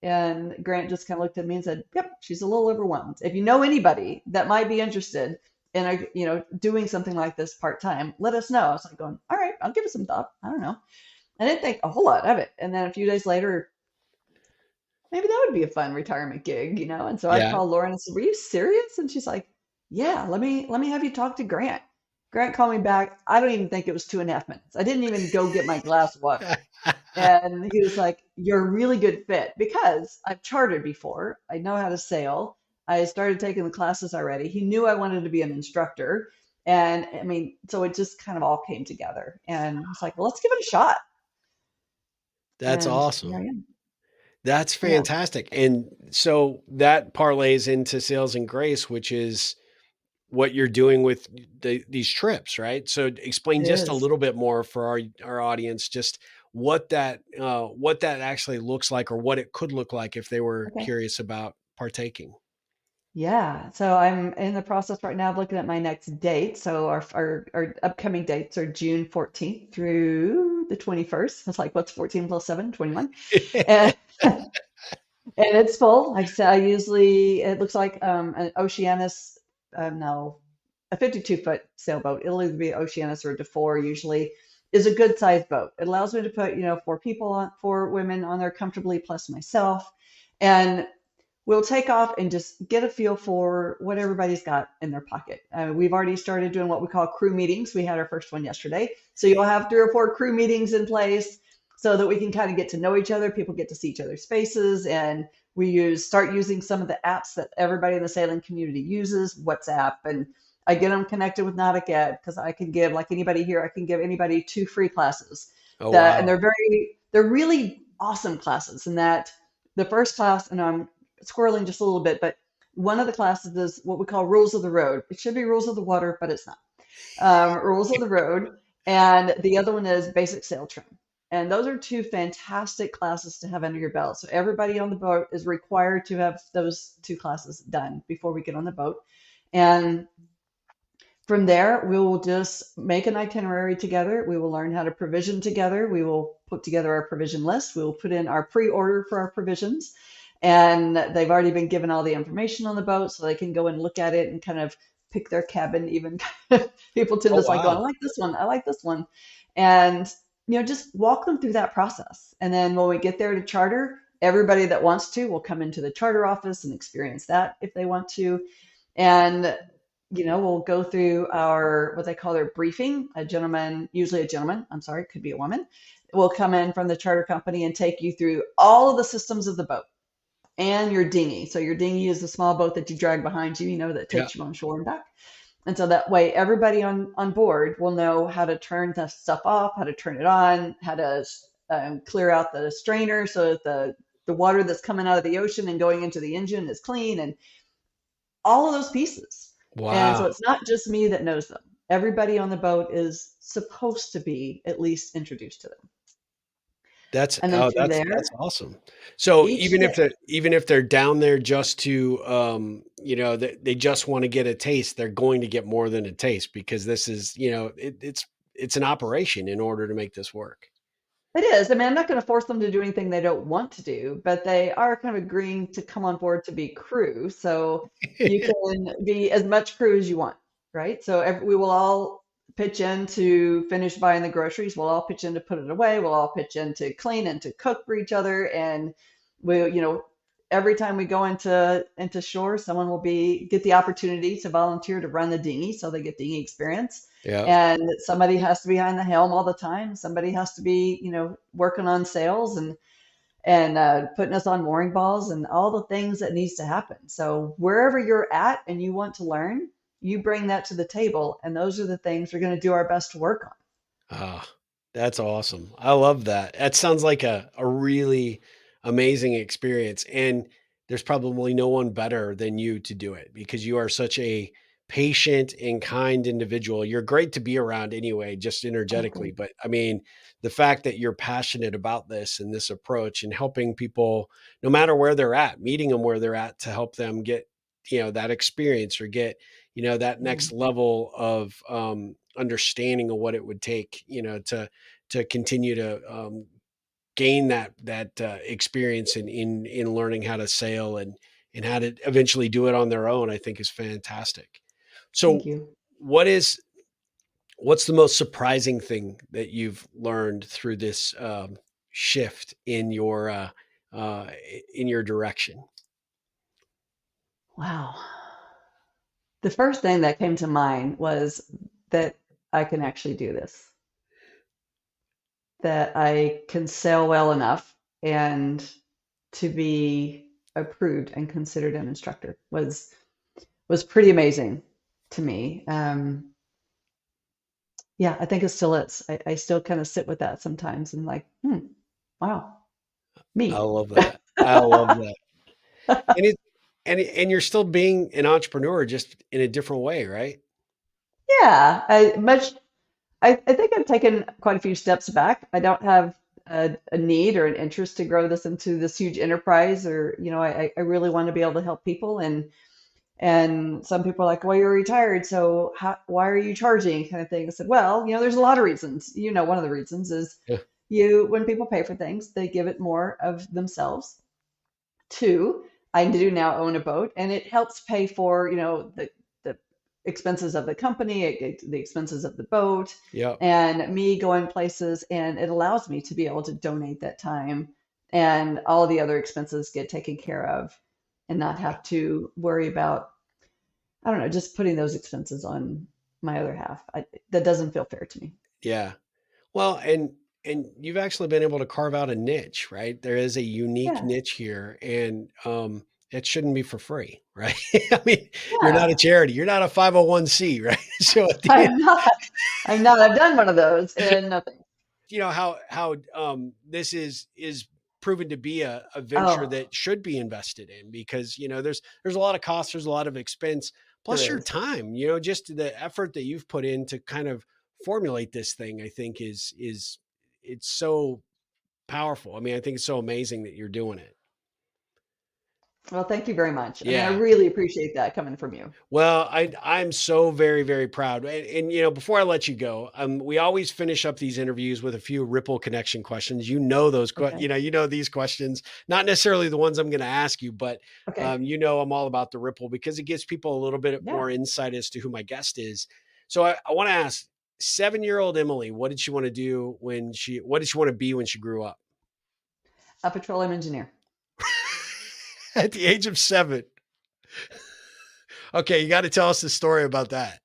And Grant just kind of looked at me and said, yep, she's a little overwhelmed. If you know anybody that might be interested in doing something like this part-time, let us know. I was like going, all right, I'll give it some thought. I don't know. I didn't think a whole lot of it. And then a few days later, maybe that would be a fun retirement gig. And so I Yeah. called Lauren and said, were you serious? And she's like, yeah, let me have you talk to Grant. Grant called me back. I don't even think it was 2.5 minutes. I didn't even go get my glass of water. And he was like, you're a really good fit because I've chartered before. I know how to sail. I started taking the classes already. He knew I wanted to be an instructor. And I mean, so it just kind of all came together. And it's like, well, let's give it a shot. That's And here I awesome. am. That's Yeah, fantastic. And so that parlays into Sales and Grace, which is what you're doing with these trips, right? So explain it just a is. little bit more for our audience, just what that actually looks like or what it could look like if they were Okay. curious about partaking. Yeah, so I'm in the process right now of looking at my next date. So our upcoming dates are June 14th through the 21st. It's like, what's 14 plus 7? 21. And, and it's full. Like I said, it looks like an Oceanus, no, a 52-foot sailboat. It'll either be Oceanus or a DeFore usually is a good sized boat. It allows me to put, four women on there comfortably plus myself. And we'll take off and just get a feel for what everybody's got in their pocket. We've already started doing what we call crew meetings. We had our first one yesterday. So you'll have 3 or 4 crew meetings in place so that we can kind of get to know each other. People get to see each other's faces. And we start using some of the apps that everybody in the sailing community uses, WhatsApp. And I get them connected with Nautic Ed because I can give, like anybody here, I can give anybody 2 free classes Oh, and wow. they're really awesome classes in that the first class, and I'm squirreling just a little bit, but one of the classes is what we call rules of the road. It should be rules of the water, but it's not. Rules of the road. And the other one is basic sail trim. And those are 2 fantastic classes to have under your belt. So everybody on the boat is required to have those 2 classes done before we get on the boat. And From there, we will just make an itinerary together. We will learn how to provision together. We will put together our provision list. We will put in our pre-order for our provisions. And they've already been given all the information on the boat, so they can go and look at it and kind of pick their cabin. Even people tend Oh, to like going, I wow. like this one, I like this one. And just walk them through that process. And then when we get there to charter, everybody that wants to will come into the charter office and experience that if they want to. And we'll go through our what they call their briefing. A gentleman, usually a gentleman, I'm sorry, it could be a woman, will come in from the charter company and take you through all of the systems of the boat and your dinghy. So your dinghy is the small boat that you drag behind you, that Yeah. takes you on shore and back. And so that way everybody on board will know how to turn the stuff off, how to turn it on, how to clear out the strainer so that the water that's coming out of the ocean and going into the engine is clean, and all of those pieces. And Wow. so it's not just me that knows them. Everybody on the boat is supposed to be at least introduced to them. That's And then oh, from that's there, awesome. So each day, even if they're down there just to, they just wanna get a taste, they're going to get more than a taste because this is, it's an operation in order to make this work. it is. I mean, I'm not going to force them to do anything they don't want to do, but they are kind of agreeing to come on board to be crew. So you can be as much crew as you want, right? So we will all pitch in to finish buying the groceries. We'll all pitch in to put it away. We'll all pitch in to clean and to cook for each other. And every time we go into shore, someone will get the opportunity to volunteer to run the dinghy, so they get dinghy experience. Yeah. And somebody has to be behind the helm all the time. Somebody has to be, working on sails and putting us on mooring balls and all the things that needs to happen. So wherever you're at and you want to learn, you bring that to the table, and those are the things we're going to do our best to work on. Ah, that's awesome. I love that. That sounds like a really amazing experience. And there's probably no one better than you to do it because you are such a patient and kind individual. You're great to be around anyway, just Oh, energetically. thank But I mean, the fact that you're passionate about this and this approach and helping people, no matter where they're at, meeting them where they're at to help them get, that experience or get, that next you. level of understanding of what it would take, to continue to gain that experience in learning how to sail and how to eventually do it on their own, I think is fantastic. Thank So, you. what is what's the most surprising thing that you've learned through this shift uh, in your direction? Wow. The first thing that came to mind was that I can actually do this, that I can sail well enough and to be approved and considered an instructor was pretty amazing to me. Yeah, I think it still is. I still kind of sit with that sometimes and like, wow, I me. love that. I love that. And it and you're still being an entrepreneur just in a different way, right? Yeah, I think I've taken quite a few steps back. I don't have a need or an interest to grow this into this huge enterprise, or I really want to be able to help people. And some people are like, well, you're retired, so why are you charging, kind of thing. I said, well, there's a lot of reasons. One of the reasons is Yeah. when people pay for things, they give it more of themselves. Two, I do now own a boat, and it helps pay for, the expenses of the company, the expenses of the boat, Yeah. and me going places, and it allows me to be able to donate that time, and all the other expenses get taken care of, and not have to worry about, I don't know, just putting those expenses on my other half. That doesn't feel fair to me. Yeah. Well, and you've actually been able to carve out a niche, right? There is a unique Yeah, niche here, and it shouldn't be for free, right? I mean, you're not a yeah. charity, you're not a 501c, right? So at the end, I'm not. I'm not. I've done one of those, and nothing. how this is proven to be a venture Oh, that should be invested in because there's a lot of costs, there's a lot of expense, there plus your is. time, just the effort that you've put in to kind of formulate this thing. I think is it's so powerful. I mean, I think it's so amazing that you're doing it. Well, thank you very much. I mean, I Yeah. really appreciate that coming from you. Well, I'm so very, very proud. And before I let you go, we always finish up these interviews with a few ripple connection questions. You know those Okay. these questions, not necessarily the ones I'm going to ask you, but Okay. I'm all about the ripple because it gives people a little bit Yeah. more insight as to who my guest is. So I want to ask 7-year-old Emily, what did she want to do what did she want to be when she grew up? A petroleum engineer. At the age of 7. Okay, you got to tell us the story about that.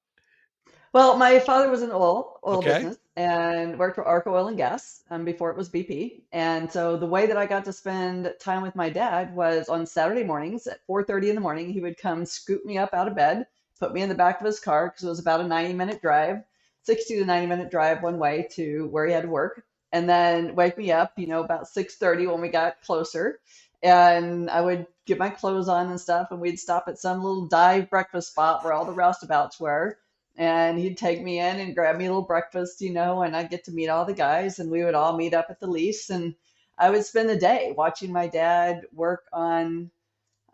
Well, my father was in oil Okay. business and worked for Arco Oil and Gas before it was BP. And so the way that I got to spend time with my dad was on Saturday mornings at 4:30 in the morning. He would come scoop me up out of bed, put me in the back of his car because it was about a 90-minute drive, 60 to 90-minute drive one way to where he had to work, and then wake me up, about 6:30 when we got closer. And I would get my clothes on and stuff, and we'd stop at some little dive breakfast spot where all the roustabouts were, and he'd take me in and grab me a little breakfast, and I'd get to meet all the guys, and we would all meet up at the lease, and I would spend the day watching my dad work on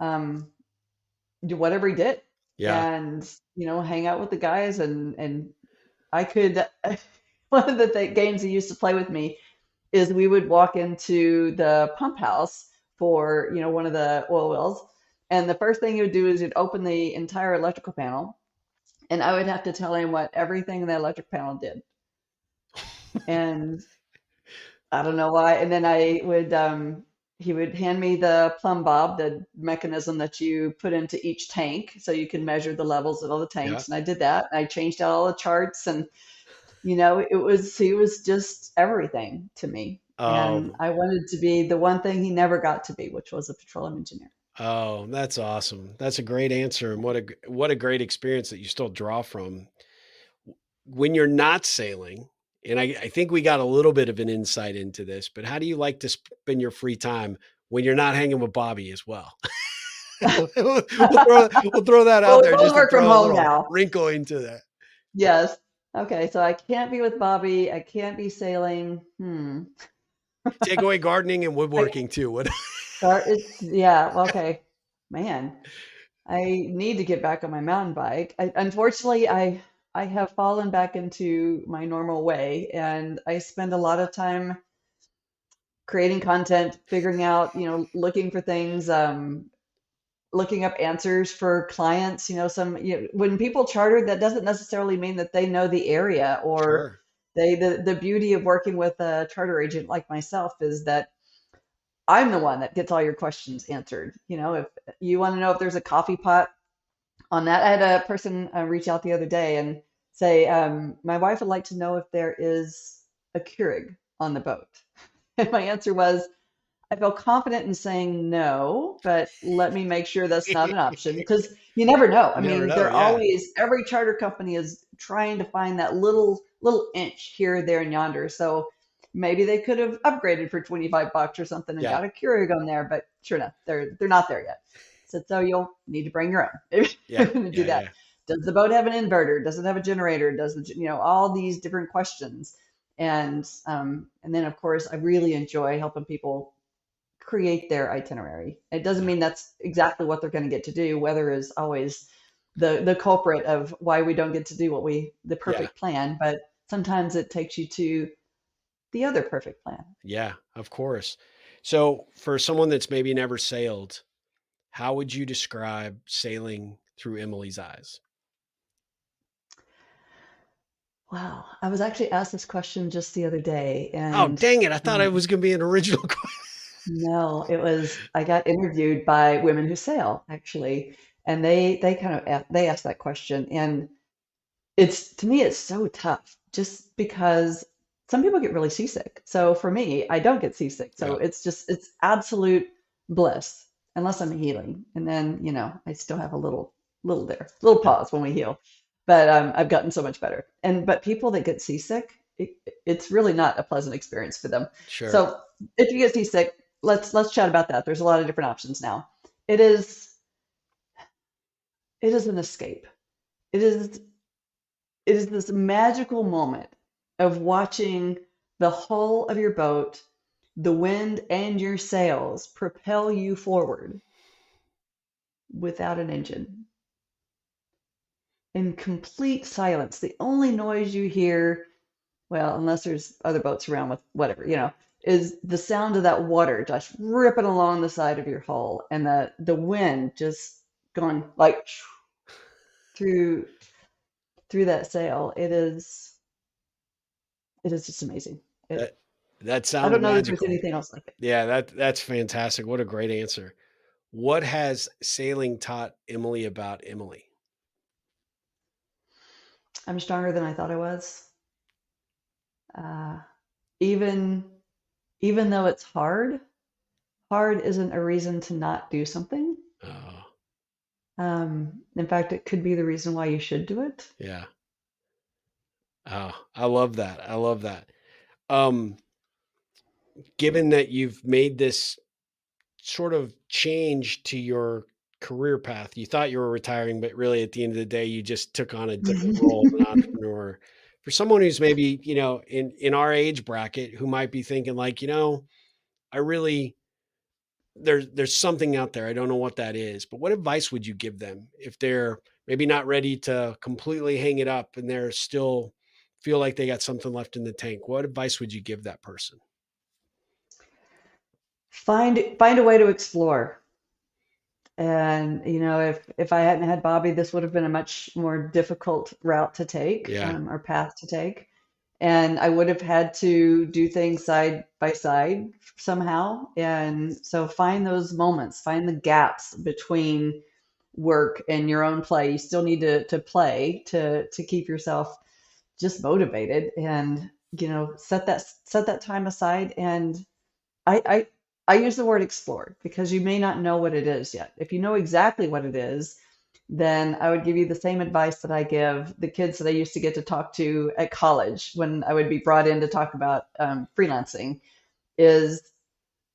um, do whatever he did, Yeah. and hang out with the guys, and I could. One of the games he used to play with me is we would walk into the pump house for one of the oil wells, and the first thing he would do is he'd open the entire electrical panel, and I would have to tell him what everything in the electric panel did. And I don't know why. And then he would hand me the plumb bob, the mechanism that you put into each tank so you can measure the levels of all the Yeah. tanks. And I did that. And I changed out all the charts, and he was just everything to me. And Oh, I wanted to be the one thing he never got to be, which was a petroleum engineer. Oh, that's awesome. That's a great answer, and what a great experience that you still draw from. When you're not sailing, and I think we got a little bit of an insight into this, but how do you like to spend your free time when you're not hanging with Bobby as well? We'll throw that Well, out we there both just to work from throw a home little now. wrinkle into that. Yes. Okay, so I can't be with Bobby. I can't be sailing. Take away gardening and I woodworking too. What it's yeah, okay. Man, I need to get back on my mountain bike. Unfortunately, I have fallen back into my normal way, and I spend a lot of time creating content, figuring out, looking for things, looking up answers for clients. When people charter, that doesn't necessarily mean that they know the area, or Sure. the beauty of working with a charter agent like myself is that I'm the one that gets all your questions answered. If you want to know if there's a coffee pot on that, I had a person reach out the other day and say, my wife would like to know if there is a Keurig on the boat. And my answer was, I feel confident in saying no, but let me make sure that's not an option because you never know. I You never mean, know. Yeah. every charter company is trying to find that little inch here, there, and yonder. So maybe they could have upgraded for 25 bucks or something and Yeah. got a Keurig on there, but sure enough, they're not there yet. So you'll need to bring your own if you're Yeah. going to do Yeah. that. Yeah. Does the boat have an inverter? Does it have a generator? Does all these different questions? And then of course I really enjoy helping people create their itinerary. It doesn't Yeah. mean that's exactly what they're going to get to do. Weather is always the culprit of why we don't get to do the Yeah. perfect plan, but sometimes it takes you to the other perfect plan. Yeah. Of course. So, for someone that's maybe never sailed, how would you describe sailing through Emily's eyes? Wow, I was actually asked this question just the other day, Oh, and dang it. I thought it um, was going to be an original question. no, I got interviewed by women who sail actually, and they kind of they asked that question, and it's to me, it's so tough just because some people get really seasick. So for me, I don't get seasick. So Yeah. it's absolute bliss unless I'm healing. And then, I still have a little Yeah. pause when we heal. But I've gotten so much better. But people that get seasick, it's really not a pleasant experience for them. Sure. So if you get seasick, let's chat about that. There's a lot of different options now. It is it is an escape. It is it is this magical moment of watching the hull of your boat, the wind and your sails propel you forward. without an engine, in complete silence. The only noise you hear, well, unless there's other boats around with whatever, is the sound of that water just ripping along the side of your hull and the wind just going like through through that sail. It is just amazing. That that I sounds don't know that there's magical. anything else like it. Yeah, that's fantastic. What a great answer. What has sailing taught Emily about Emily? I'm stronger than I thought I was. Uh, even even though it's hard, hard isn't a reason to not do something. Oh, In fact, it could be the reason why you should do it. yeah. Oh, I love that. I love that. Um, Given that you've made this sort of change to your career path, you thought you were retiring, but really at the end of the day, you just took on a different role of an entrepreneur. For someone who's maybe, in our age bracket who might be thinking like, I really there's something out there. I don't know what that is. But what advice would you give them if they're maybe not ready to completely hang it up and they're still feel like they got something left in the tank? What advice would you give that person? Find a way to explore. And if I hadn't had Bobby, this would have been a much more difficult route to take, Yeah. or path to take. And I would have had to do things side by side somehow. And so find those moments, find the gaps between work and your own play. You still need to play to keep yourself just motivated, and set that time aside. And I, I I use the word explore because you may not know what it is yet. If you know exactly what it is, then I would give you the same advice that I give the kids that I used to get to talk to at college when I would be brought in to talk about freelancing. Is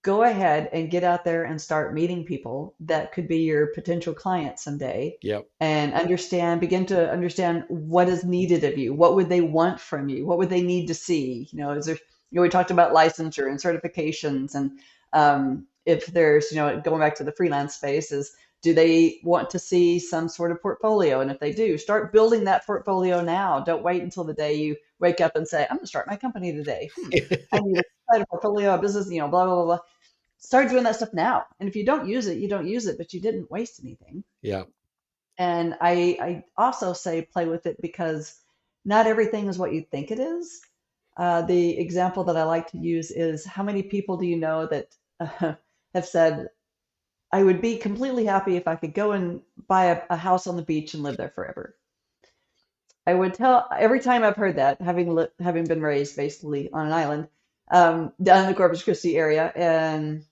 go ahead and get out there and start meeting people that could be your potential clients someday, Yep. and begin to understand what is needed of you. What would they want from you? What would they need to see? Is there, we talked about licensure and certifications, and if there's, going back to the freelance space, is do they want to see some sort of portfolio? And if they do, start building that portfolio now. Don't wait until the day you wake up and say, I'm going to start my company today. I need a portfolio, a business, blah, blah, blah, blah. Start doing that stuff now. And if you don't use it, you don't use it, but you didn't waste anything. Yeah. And I also say play with it because not everything is what you think it is. The example that I like to use is, how many people do you know that have said, I would be completely happy if I could go and buy a house on the beach and live there forever. I would tell every time I've heard that, having been raised basically on an island, down in the Corpus Christi area, and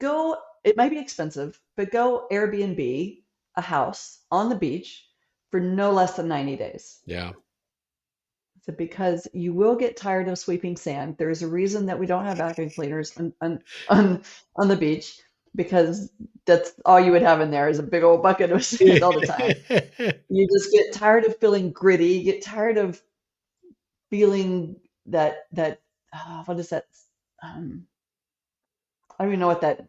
go, it might be expensive, but go Airbnb a house on the beach for no less than 90 days. Yeah. So because you will get tired of sweeping sand. There is a reason that we don't have vacuum cleaners on the beach, because that's all you would have in there is a big old bucket of sand all the time. You just get tired of feeling gritty. You get tired of feeling that what is that? Um, I don't even know what that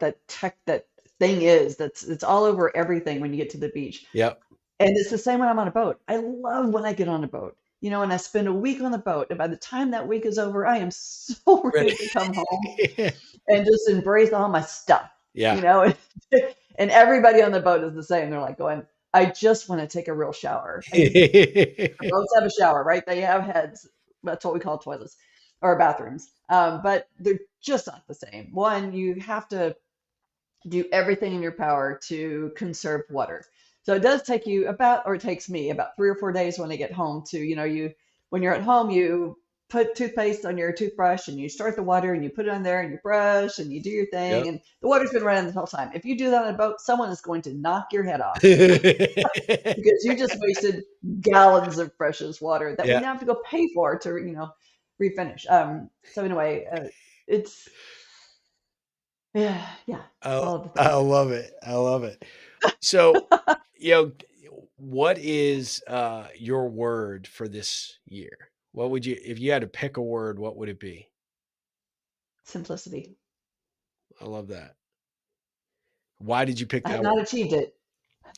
thing is. It's all over everything when you get to the beach. Yep. And it's the same when I'm on a boat. I love when I get on a boat, and I spend a week on the boat. And by the time that week is over, I am so Ready. ready to come home and just embrace all my stuff, Yeah. and everybody on the boat is the same. They're like going, I just want to take a real shower. Boats have a shower, right? They have heads. That's what we call toilets or bathrooms. But they're just not the same. One, you have to do everything in your power to conserve water. So it does take you about, or it takes me about 3 or 4 days when I get home to, when you're at home, you put toothpaste on your toothbrush and you start the water and you put it on there and you brush and you do your thing, Yep. and the water's been running the whole time. If you do that on a boat, someone is going to knock your head off because you just wasted gallons of precious water that we Yeah. now have to go pay for to, refinish. So anyway, it's, yeah, yeah, all of the I things. love it. I love it. So, you know, what is your word for this year? What would you, if you had to pick a word, what would it be? Simplicity. I love that. Why did you pick I have that one? not achieved it.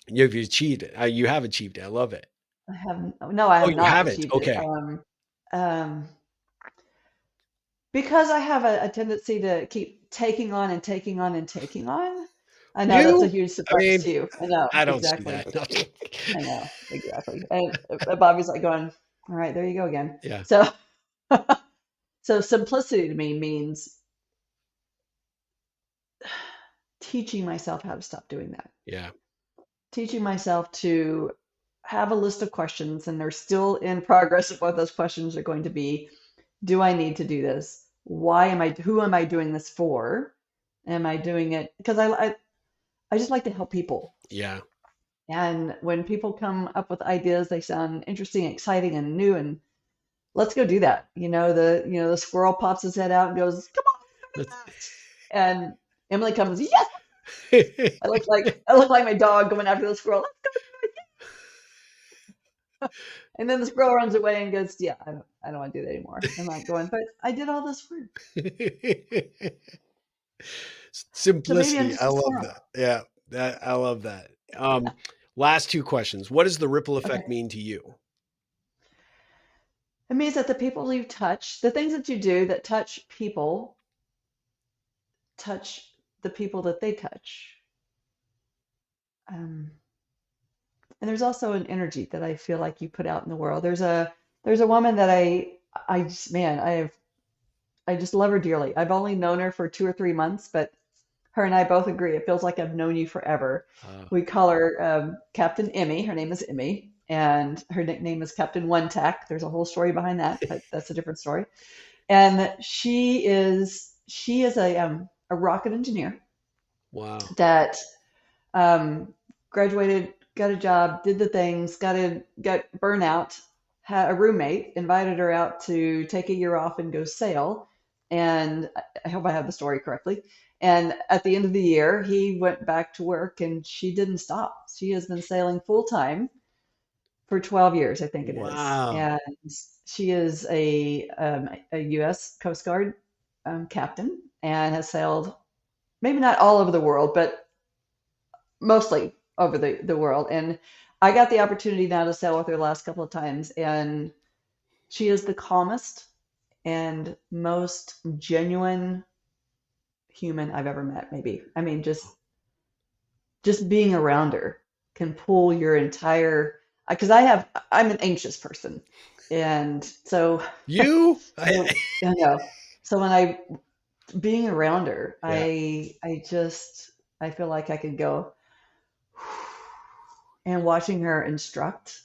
You've achieved it. You have achieved it. I love it. I have no, I Oh, have you not haven't? achieved it. Okay. Um, because I have a tendency to keep taking on and taking on and taking on. I know that's a You? huge I surprise mean, to you. I know I don't see exactly. that. No. I know exactly. And Bobby's like going, "All right, there you go again." Yeah. So, so simplicity to me means teaching myself how to stop doing that. Yeah. Teaching myself to have a list of questions, and they're still in progress of what those questions are going to be. Do I need to do this? Why am I, who am I doing this for? Am I doing it because I just like to help people. Yeah. And when people come up with ideas, they sound interesting, exciting, and new. And let's go do that. The squirrel pops his head out and goes, "Come on!" That's And Emily comes, "Yes!" I look like my dog going after the squirrel. Let's go. And then the squirrel runs away and goes, "Yeah, I don't want to do that anymore." I'm like going, "But I did all this work." So maybe I'm Simplicity. just I a love squirrel. that. Yeah. I love that. Last two questions. What does the ripple effect Okay. mean to you? It means that the people you touch, the things that you do that touch the people that they touch. Um, and there's also an energy that I feel like you put out in the world. There's a woman that I just man, I just love her dearly. I've only known her for 2 or 3 months, but her and I both agree. It feels like I've known you forever. Uh, We call her Captain Emmy. Her name is Emmy, and her nickname is Captain One Tack. There's a whole story behind that, but that's a different story. And she is a rocket engineer wow. that graduated, got a job, did the things, got burnout, had a roommate, invited her out to take a year off and go sail. And I hope I have the story correctly. And at the end of the year, he went back to work and she didn't stop. She has been sailing full time for 12 years, I think it is. Wow. And she is a U.S. Coast Guard captain and has sailed maybe not all over the world, but mostly over the world. And I got the opportunity now to sail with her the last couple of times, and she is the calmest and most genuine human I've ever met. Maybe I mean just being around her can pull your entire because I'm an anxious person, and so You? I know. So when I being around her, Yeah. I feel like I could go and watching her instruct.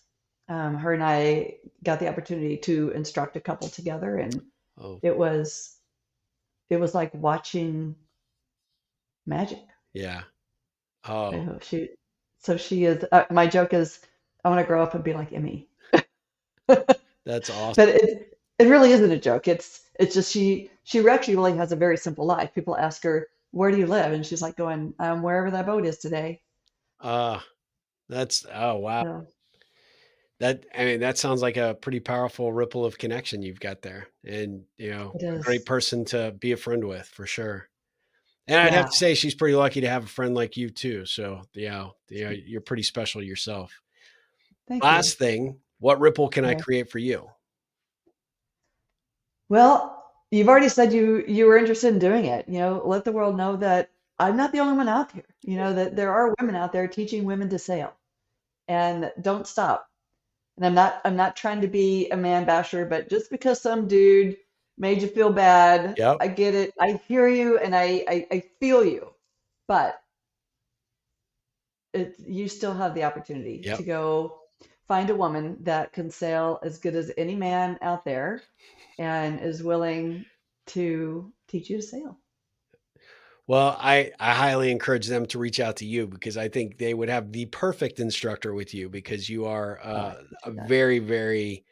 Her and I got the opportunity to instruct a couple together, and Oh, it was it was like watching magic. yeah. Oh, So she is. My joke is, I want to grow up and be like Emmy, that's but awesome. it really isn't a joke. It's just she actually really has a very simple life. People ask her, "Where do you live?" And she's like going, "Wherever that boat is today." Uh, oh, wow. So I mean, that sounds like a pretty powerful ripple of connection you've got there, and, it a great is. person to be a friend with for sure. And I'd have Yeah. to say she's pretty lucky to have a friend like you too. So, you're pretty special yourself. Thank you. Last thing, what ripple can I Okay. create for you? Well, you've already said you were interested in doing it. Let the world know that I'm not the only one out there. That there are women out there teaching women to sail, and don't stop. And I'm not trying to be a man basher, but just because some dude made you feel bad, Yep. I get it. I hear you and I feel you. But you still have the opportunity to Yep. go find a woman that can sail as good as any man out there and is willing to teach you to sail. Well, I highly encourage them to reach out to you because I think they would have the perfect instructor with you because you are Oh, I a appreciate that. very, very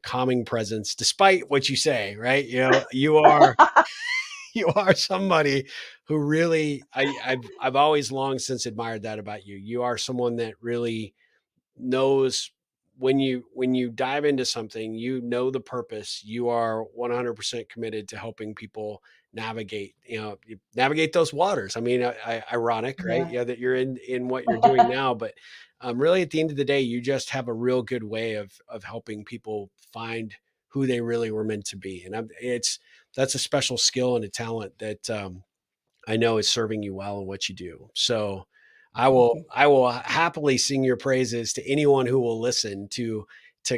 calming presence, despite what you say. Right? You are you are somebody who really I've always long since admired that about you. You are someone that really knows when you dive into something, you know the purpose. You are 100% committed to helping people navigate, navigate those waters. I mean, ironic, right? Yeah. Yeah, that you're in what you're doing now, but really, at the end of the day, you just have a real good way of helping people find who they really were meant to be, and that's a special skill and a talent that I know is serving you well in what you do. So Thank you. I will happily sing your praises to anyone who will listen to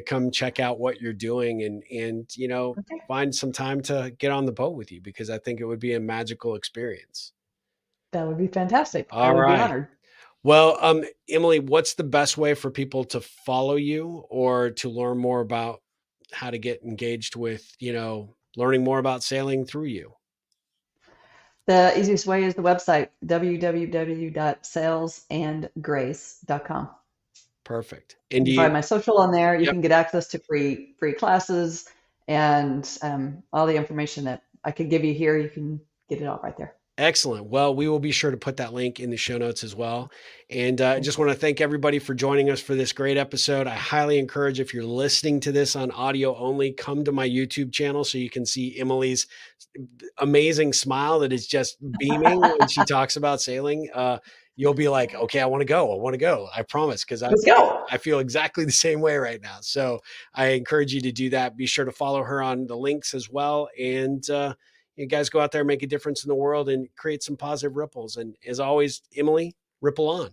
come check out what you're doing and Okay. find some time to get on the boat with you because I think it would be a magical experience. That would be fantastic. I All would be right. honored. Well, Emily, what's the best way for people to follow you or to learn more about how to get engaged with, learning more about sailing through you? The easiest way is the website, www.salesandgrace.com. Perfect. And You do can you, find my social on there. You yep. can get access to free classes and all the information that I could give you here. You can get it all right there. Excellent. Well, we will be sure to put that link in the show notes as well. And I Thank just you. want to thank everybody for joining us for this great episode. I highly encourage if you're listening to this on audio only, come to my YouTube channel so you can see Emily's amazing smile that is just beaming when she talks about sailing. You'll be like, okay, I want to go. I want to go. I promise. Cause Let's go. I feel exactly the same way right now. So I encourage you to do that. Be sure to follow her on the links as well. And, you guys go out there, make a difference in the world and create some positive ripples. And as always, Emily, ripple on.